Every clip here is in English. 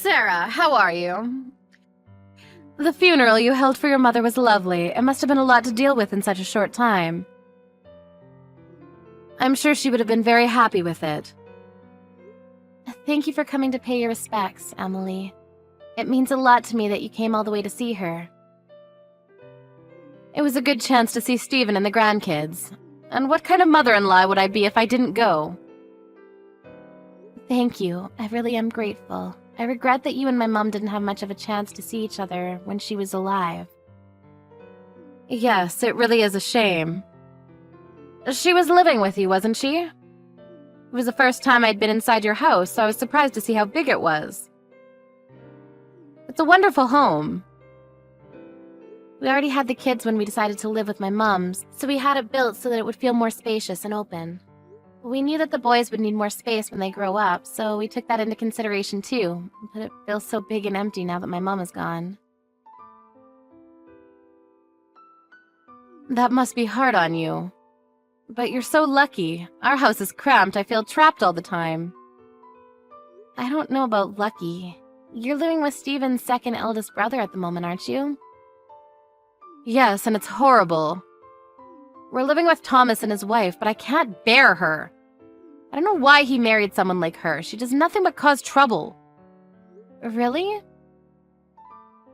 Sarah, how are you? The funeral you held for your mother was lovely. It must have been a lot to deal with in such a short time. I'm sure she would have been very happy with it. Thank you for coming to pay your respects, Emily. It means a lot to me that you came all the way to see her. It was a good chance to see Stephen and the grandkids. And what kind of mother-in-law would I be if I didn't go? Thank you. I really am grateful. I regret that you and my mom didn't have much of a chance to see each other when she was alive. Yes, it really is a shame. She was living with you, wasn't she? It was the first time I'd been inside your house, so I was surprised to see how big it was. It's a wonderful home. We already had the kids when we decided to live with my mom's, so we had it built so that it would feel more spacious and open. We knew that the boys would need more space when they grow up, so we took that into consideration too, but it feels so big and empty now that my mom is gone. That must be hard on you. But you're so lucky. Our house is cramped. I feel trapped all the time. I don't know about lucky. You're living with Stephen's second eldest brother at the moment, aren't you? Yes, and it's horrible. We're living with Thomas and his wife, but I can't bear her. I don't know why he married someone like her. She does nothing but cause trouble. Really?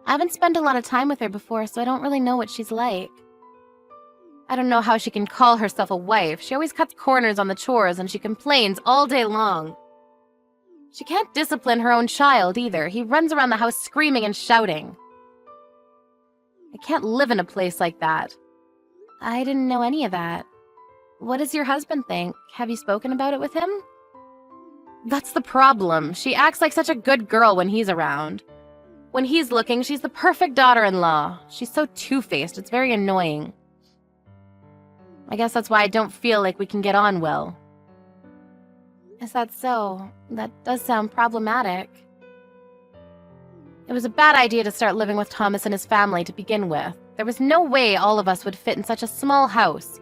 I haven't spent a lot of time with her before, so I don't really know what she's like. I don't know how she can call herself a wife. She always cuts corners on the chores, and she complains all day long. She can't discipline her own child, either. He runs around the house screaming and shouting. I can't live in a place like that. I didn't know any of that. What does your husband think? Have you spoken about it with him? That's the problem. She acts like such a good girl when he's around. When he's looking, she's the perfect daughter-in-law. She's so two-faced, it's very annoying. I guess that's why I don't feel like we can get on well. Is that so? That does sound problematic. It was a bad idea to start living with Thomas and his family to begin with. There was no way all of us would fit in such a small house.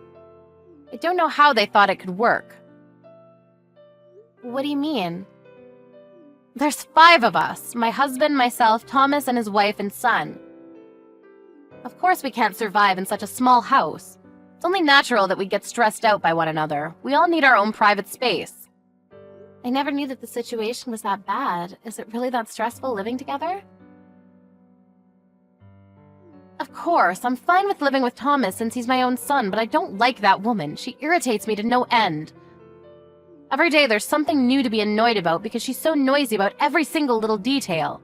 I don't know how they thought it could work. What do you mean? There's 5 of us. My husband, myself, Thomas, and his wife and son. Of course we can't survive in such a small house. It's only natural that we get stressed out by one another. We all need our own private space. I never knew that the situation was that bad. Is it really that stressful living together? Of course, I'm fine with living with Thomas since he's my own son, but I don't like that woman. She irritates me to no end. Every day there's something new to be annoyed about because she's so noisy about every single little detail.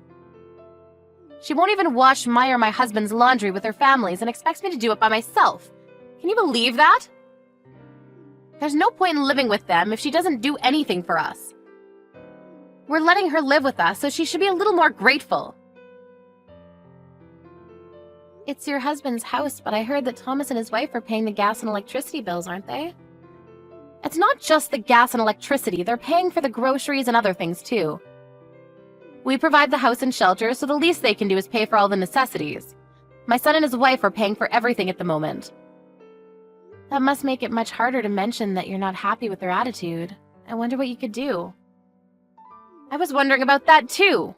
She won't even wash my or my husband's laundry with their families and expects me to do it by myself. Can you believe that? There's no point in living with them if she doesn't do anything for us. We're letting her live with us, so she should be a little more grateful. It's your husband's house, but I heard that Thomas and his wife are paying the gas and electricity bills, aren't they? It's not just the gas and electricity. They're paying for the groceries and other things, too. We provide the house and shelter, so the least they can do is pay for all the necessities. My son and his wife are paying for everything at the moment. That must make it much harder to mention that you're not happy with their attitude. I wonder what you could do. I was wondering about that, too.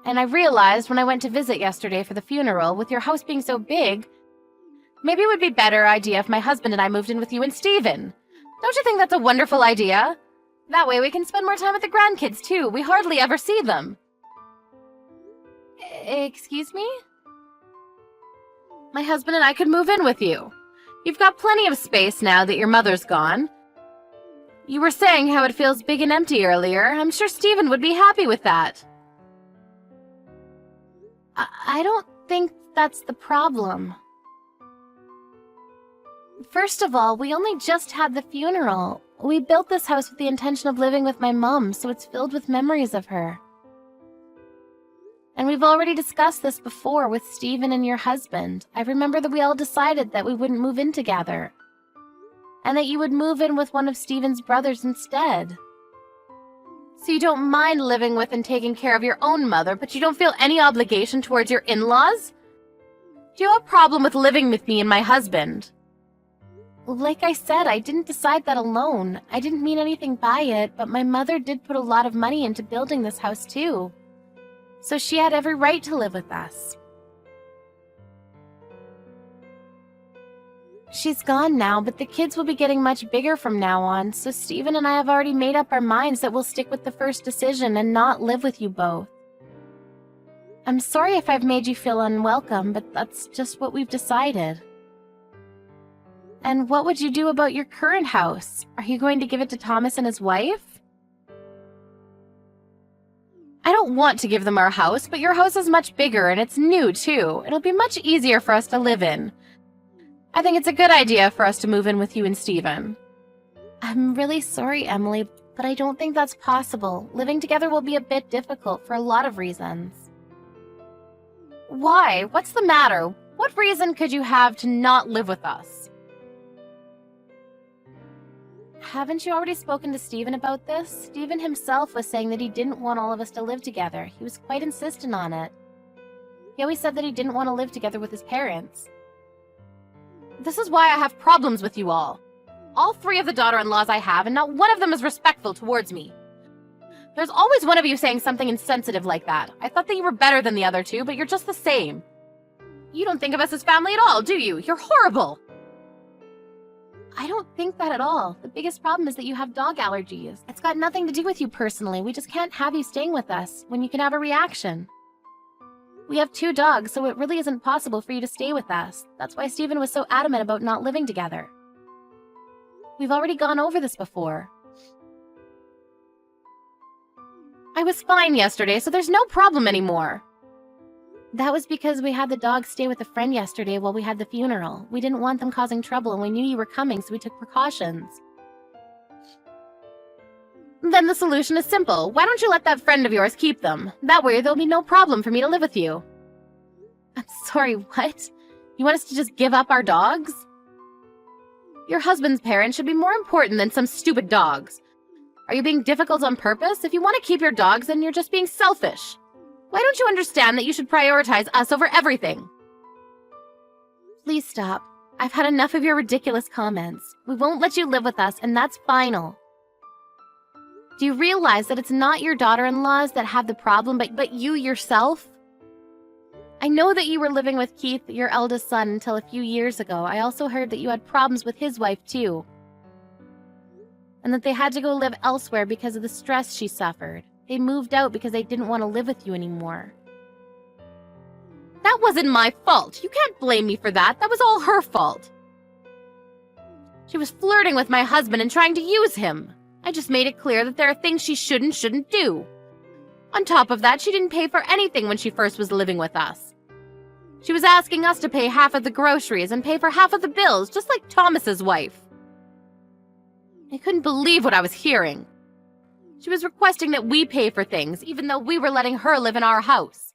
And I realized when I went to visit yesterday for the funeral, with your house being so big, maybe it would be a better idea if my husband and I moved in with you and Stephen. Don't you think that's a wonderful idea? That way we can spend more time with the grandkids, too. We hardly ever see them. Excuse me? My husband and I could move in with you. You've got plenty of space now that your mother's gone. You were saying how it feels big and empty earlier. I'm sure Stephen would be happy with that. I don't think that's the problem. First of all, we only just had the funeral. We built this house with the intention of living with my mom, so it's filled with memories of her. And we've already discussed this before with Stephen and your husband. I remember that we all decided that we wouldn't move in together. And that you would move in with one of Stephen's brothers instead. So you don't mind living with and taking care of your own mother, but you don't feel any obligation towards your in-laws? Do you have a problem with living with me and my husband? Like I said, I didn't decide that alone. I didn't mean anything by it, but my mother did put a lot of money into building this house too. So she had every right to live with us. She's gone now, but the kids will be getting much bigger from now on, so Steven and I have already made up our minds that we'll stick with the first decision and not live with you both. I'm sorry if I've made you feel unwelcome, but that's just what we've decided. And what would you do about your current house? Are you going to give it to Thomas and his wife? I don't want to give them our house, but your house is much bigger and it's new too. It'll be much easier for us to live in. I think it's a good idea for us to move in with you and Steven. I'm really sorry, Emily, but I don't think that's possible. Living together will be a bit difficult for a lot of reasons. Why? What's the matter? What reason could you have to not live with us? Haven't you already spoken to Steven about this? Steven himself was saying that he didn't want all of us to live together. He was quite insistent on it. He always said that he didn't want to live together with his parents. This is why I have problems with you all. All 3 of the daughter-in-laws I have, and not one of them is respectful towards me. There's always one of you saying something insensitive like that. I thought that you were better than the other 2, but you're just the same. You don't think of us as family at all, do you? You're horrible. I don't think that at all. The biggest problem is that you have dog allergies. It's got nothing to do with you personally. We just can't have you staying with us when you can have a reaction. We have 2 dogs, so it really isn't possible for you to stay with us. That's why Steven was so adamant about not living together. We've already gone over this before. I was fine yesterday, so there's no problem anymore. That was because we had the dogs stay with a friend yesterday while we had the funeral. We didn't want them causing trouble, and we knew you were coming, so we took precautions. Then the solution is simple. Why don't you let that friend of yours keep them? That way there'll be no problem for me to live with you. I'm sorry, what? You want us to just give up our dogs? Your husband's parents should be more important than some stupid dogs. Are you being difficult on purpose? If you want to keep your dogs, then you're just being selfish. Why don't you understand that you should prioritize us over everything? Please stop. I've had enough of your ridiculous comments. We won't let you live with us, and that's final. Do you realize that it's not your daughter-in-laws that have the problem, but you yourself? I know that you were living with Keith, your eldest son, until a few years ago. I also heard that you had problems with his wife, too. And that they had to go live elsewhere because of the stress she suffered. They moved out because they didn't want to live with you anymore. That wasn't my fault. You can't blame me for that. That was all her fault. She was flirting with my husband and trying to use him. I just made it clear that there are things she shouldn't do. On top of that, she didn't pay for anything when she first was living with us. She was asking us to pay half of the groceries and pay for half of the bills, just like Thomas's wife. I couldn't believe what I was hearing. She was requesting that we pay for things, even though we were letting her live in our house.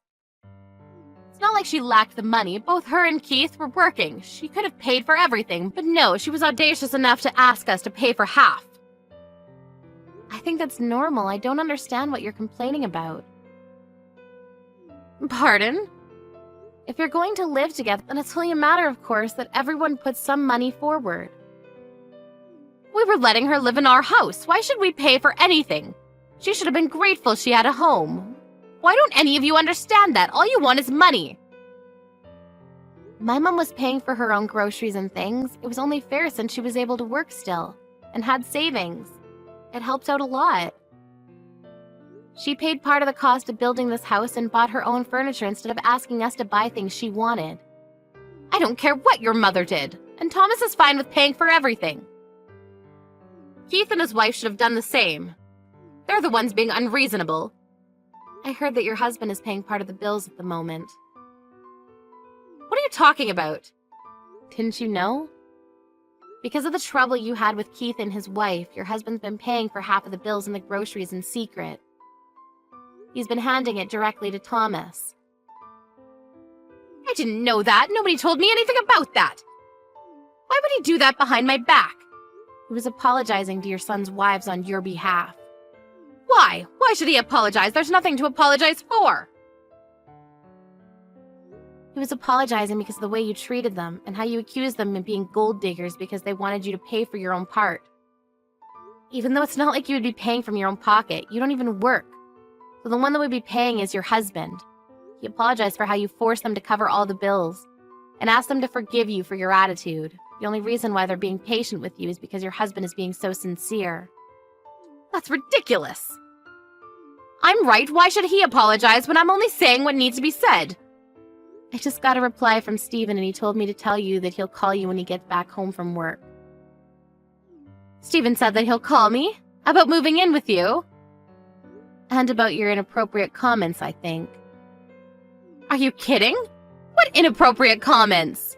It's not like she lacked the money. Both her and Keith were working. She could have paid for everything, but no, she was audacious enough to ask us to pay for half. I think that's normal. I don't understand what you're complaining about. Pardon? If you're going to live together, then it's only a matter, of course, that everyone puts some money forward. We were letting her live in our house. Why should we pay for anything? She should have been grateful she had a home. Why don't any of you understand that? All you want is money. My mom was paying for her own groceries and things. It was only fair since she was able to work still and had savings. It helped out a lot. She paid part of the cost of building this house and bought her own furniture instead of asking us to buy things she wanted. I don't care what your mother did, and Thomas is fine with paying for everything. Keith and his wife should have done the same. They're the ones being unreasonable. I heard that your husband is paying part of the bills at the moment. What are you talking about? Didn't you know? Because of the trouble you had with Keith and his wife, your husband's been paying for half of the bills and the groceries in secret. He's been handing it directly to Thomas. I didn't know that. Nobody told me anything about that. Why would he do that behind my back? He was apologizing to your son's wives on your behalf. Why? Why should he apologize? There's nothing to apologize for. He was apologizing because of the way you treated them and how you accused them of being gold diggers because they wanted you to pay for your own part. Even though it's not like you would be paying from your own pocket, you don't even work. So the one that would be paying is your husband. He apologized for how you forced them to cover all the bills and asked them to forgive you for your attitude. The only reason why they're being patient with you is because your husband is being so sincere. That's ridiculous. I'm right. Why should he apologize when I'm only saying what needs to be said? I just got a reply from Steven and he told me to tell you that he'll call you when he gets back home from work. Steven said that he'll call me about moving in with you. And about your inappropriate comments, I think. Are you kidding? What inappropriate comments?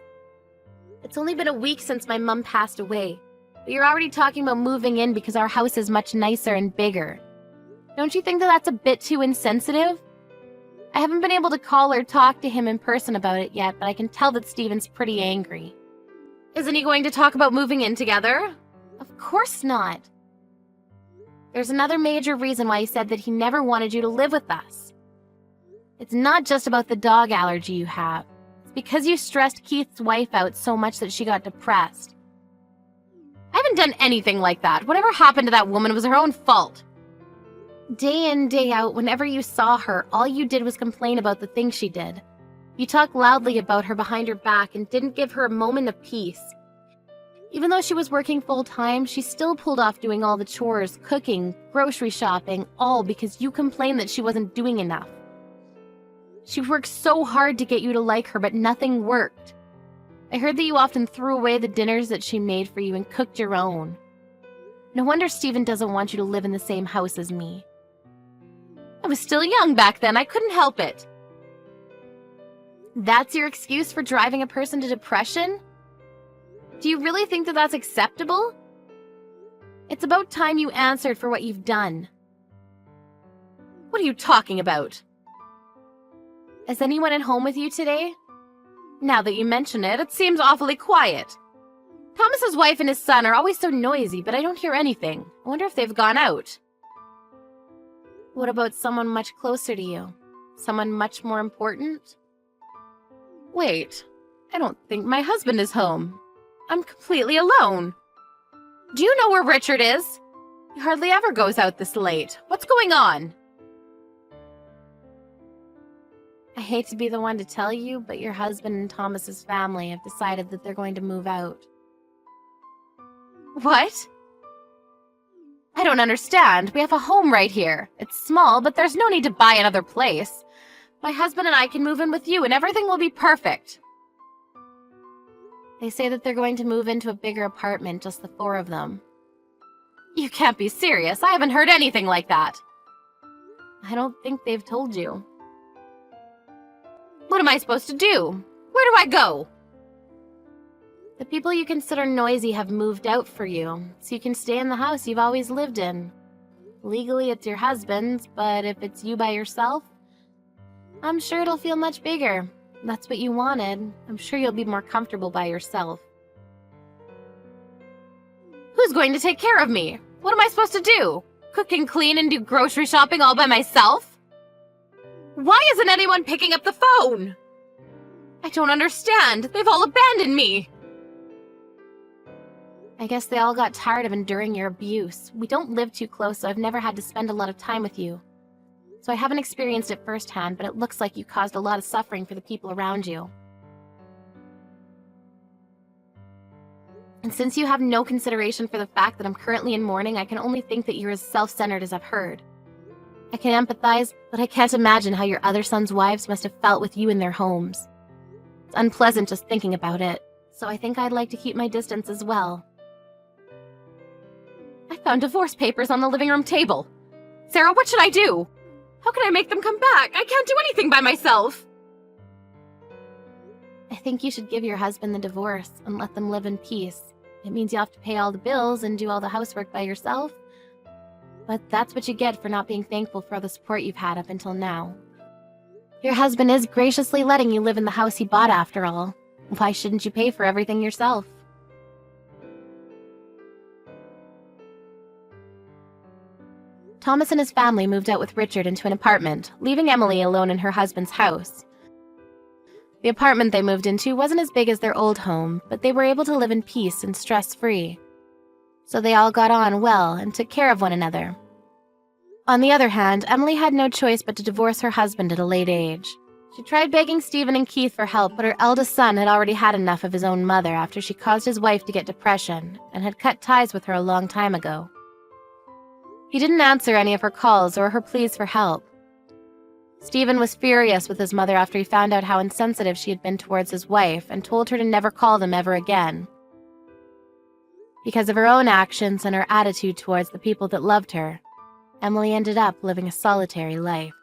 It's only been a week since my mom passed away, but you're already talking about moving in because our house is much nicer and bigger. Don't you think that that's a bit too insensitive? I haven't been able to call or talk to him in person about it yet, but I can tell that Steven's pretty angry. Isn't he going to talk about moving in together? Of course not. There's another major reason why he said that he never wanted you to live with us. It's not just about the dog allergy you have. It's because you stressed Keith's wife out so much that she got depressed. I haven't done anything like that. Whatever happened to that woman was her own fault. Day in, day out, whenever you saw her, all you did was complain about the things she did. You talked loudly about her behind her back and didn't give her a moment of peace. Even though she was working full-time, she still pulled off doing all the chores, cooking, grocery shopping, all because you complained that she wasn't doing enough. She worked so hard to get you to like her, but nothing worked. I heard that you often threw away the dinners that she made for you and cooked your own. No wonder Steven doesn't want you to live in the same house as me. I was still young back then, I couldn't help it. That's your excuse for driving a person to depression? Do you really think that that's acceptable? It's about time you answered for what you've done. What are you talking about? Is anyone at home with you today? Now that you mention it, it seems awfully quiet. Thomas's wife and his son are always so noisy, but I don't hear anything. I wonder if they've gone out. What about someone much closer to you? Someone much more important? Wait, I don't think my husband is home. I'm completely alone. Do you know where Richard is? He hardly ever goes out this late. What's going on? I hate to be the one to tell you, but your husband and Thomas's family have decided that they're going to move out. What? I don't understand. We have a home right here. It's small, but there's no need to buy another place. My husband and I can move in with you and everything will be perfect. They say that they're going to move into a bigger apartment, just the four of them. You can't be serious. I haven't heard anything like that. I don't think they've told you. What am I supposed to do? Where do I go? The people you consider noisy have moved out for you, so you can stay in the house you've always lived in. Legally, it's your husband's, but if it's you by yourself, I'm sure it'll feel much bigger. That's what you wanted. I'm sure you'll be more comfortable by yourself. Who's going to take care of me? What am I supposed to do? Cook and clean and do grocery shopping all by myself? Why isn't anyone picking up the phone? I don't understand. They've all abandoned me. I guess they all got tired of enduring your abuse. We don't live too close, so I've never had to spend a lot of time with you. So I haven't experienced it firsthand, but it looks like you caused a lot of suffering for the people around you. And since you have no consideration for the fact that I'm currently in mourning, I can only think that you're as self-centered as I've heard. I can empathize, but I can't imagine how your other sons' wives must have felt with you in their homes. It's unpleasant just thinking about it, so I think I'd like to keep my distance as well. I found divorce papers on the living room table. Sarah, what should I do? How can I make them come back? I can't do anything by myself. I think you should give your husband the divorce and let them live in peace. It means you have to pay all the bills and do all the housework by yourself. But that's what you get for not being thankful for all the support you've had up until now. Your husband is graciously letting you live in the house he bought after all. Why shouldn't you pay for everything yourself? Thomas and his family moved out with Richard into an apartment, leaving Emily alone in her husband's house. The apartment they moved into wasn't as big as their old home, but they were able to live in peace and stress-free. So they all got on well and took care of one another. On the other hand, Emily had no choice but to divorce her husband at a late age. She tried begging Stephen and Keith for help, but her eldest son had already had enough of his own mother after she caused his wife to get depression and had cut ties with her a long time ago. He didn't answer any of her calls or her pleas for help. Stephen was furious with his mother after he found out how insensitive she had been towards his wife and told her to never call them ever again. Because of her own actions and her attitude towards the people that loved her, Emily ended up living a solitary life.